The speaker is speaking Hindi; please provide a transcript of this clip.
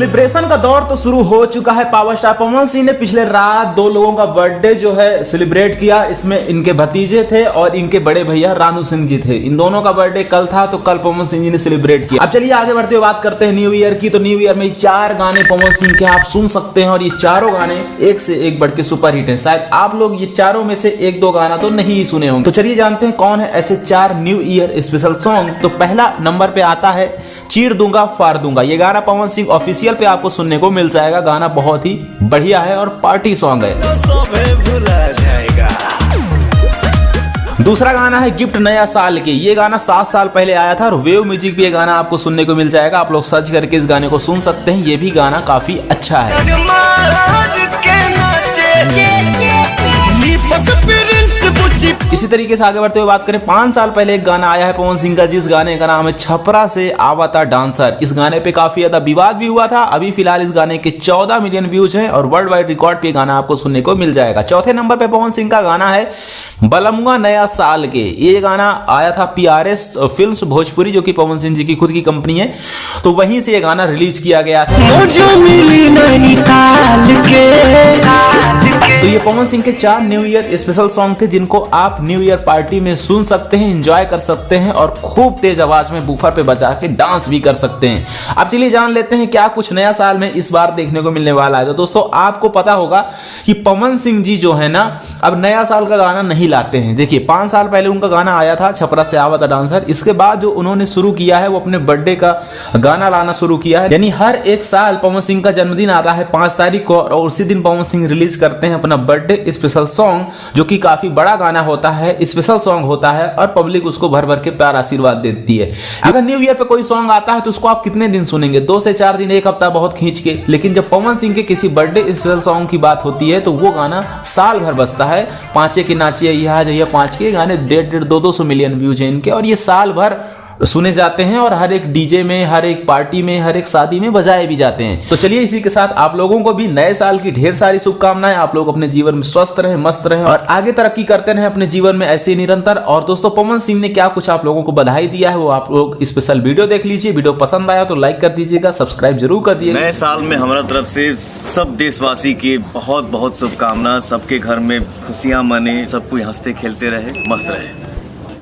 सेलिब्रेशन का दौर तो शुरू हो चुका है। पावर स्टार पवन सिंह ने पिछले रात 2 लोगों का बर्थडे जो है सेलिब्रेट किया। इसमें इनके भतीजे थे और इनके बड़े भैया रानू सिंह जी थे। इन दोनों का बर्थडे कल था, तो कल पवन सिंह जी ने सेलिब्रेट किया। अब चलिए आगे बढ़ते हुए बात करते हैं न्यू ईयर की। तो न्यू ईयर में 4 गाने पवन सिंह के आप सुन सकते हैं और ये चारों गाने एक से एक बढ़ के सुपर हिट हैं। शायद आप लोग ये चारों में से 1-2 गाना तो नहीं सुने होंगे। तो चलिए जानते हैं कौन है ऐसे 4 न्यू ईयर स्पेशल सॉन्ग। तो पहला नंबर पे आता है चीर दूंगा फाड़ दूंगा। ये गाना पवन सिंह ऑफिशियल पे आपको सुनने को मिल जाएगा। गाना बहुत ही बढ़िया है और पार्टी सॉन्ग है। दूसरा गाना है गिफ्ट नया साल के। ये गाना 7 साल पहले आया था और वेव म्यूजिक पे ये गाना आपको सुनने को मिल जाएगा। आप लोग सर्च करके इस गाने को सुन सकते हैं। ये भी गाना काफी अच्छा है। इसी तरीके से आगे बढ़ते हुए बात करें, 5 साल पहले एक गाना आया है पवन सिंह का, जिस गाने का नाम है छपरा से आवता डांसर। इस गाने पे काफी ज्यादा विवाद भी हुआ था। अभी फिलहाल इस गाने के 14 मिलियन व्यूज हैं और वर्ल्ड वाइड रिकॉर्ड पे गाना आपको सुनने को मिल जाएगा। चौथे नंबर पे पवन सिंह का गाना है बलमुआ नया साल के। ये गाना आया था PRS फिल्म्स भोजपुरी, जो कि पवन सिंह जी की खुद की कंपनी है। तो वहीं से ये गाना रिलीज किया गया था। तो ये पवन सिंह के 4 न्यू ईयर स्पेशल सॉन्ग थे, जिनको आप न्यू ईयर पार्टी में सुन सकते हैं, एंजॉय कर सकते हैं और खूब तेज आवाज में बूफर पे बजा के डांस भी कर सकते हैं। अब चलिए जान लेते हैं क्या कुछ नया साल में इस बार देखने को मिलने वाला है। तो दोस्तों आपको पता होगा कि पवन सिंह जी जो है ना, अब नया साल का गाना नहीं लाते हैं। देखिए 5 साल पहले उनका गाना आया था छपरा से आवता डांसर। इसके बाद जो उन्होंने शुरू किया है वो अपने बर्थडे का गाना लाना शुरू किया है। यानी हर एक साल पवन सिंह का जन्मदिन आता है 5 तारीख को और उसी दिन पवन सिंह रिलीज करते हैं अपना बर्थडे स्पेशल सॉन्ग, जो कि काफी बड़ा गाना होता है, स्पेशल सॉन्ग होता है और पब्लिक उसको भर भर के प्यार आशीर्वाद देती है। अगर न्यू ईयर पे कोई सॉन्ग आता है तो उसको आप कितने दिन सुनेंगे? 2 से 4 दिन, 1 हफ्ता बहुत खींच के। लेकिन जब पवन सिंह के किसी बर्थडे स्पेशल सॉन्ग की बात होती है तो वो गाना साल भर बजता है। 5 के नाचिए यहाँ जाइए 5 के गाने 150-200 मिलियन व्यूज हैं इनके और ये साल भर सुने जाते हैं और हर एक डीजे में, हर एक पार्टी में, हर एक शादी में बजाए भी जाते हैं। तो चलिए इसी के साथ आप लोगों को भी नए साल की ढेर सारी शुभकामनाएं। आप लोग अपने जीवन में स्वस्थ रहें, मस्त रहें और आगे तरक्की करते रहें अपने जीवन में ऐसे निरंतर। और दोस्तों पवन सिंह ने क्या कुछ आप लोगों को बधाई दिया है वो आप लोग स्पेशल वीडियो देख लीजिए। वीडियो पसंद आया तो लाइक कर दीजिएगा, सब्सक्राइब जरूर कर दीजिएगा। नए साल में हमारा तरफ से सब देशवासी की बहुत बहुत शुभकामना। सबके घर में खुशियां मने, सब कोई हंसते खेलते रहे, मस्त रहे।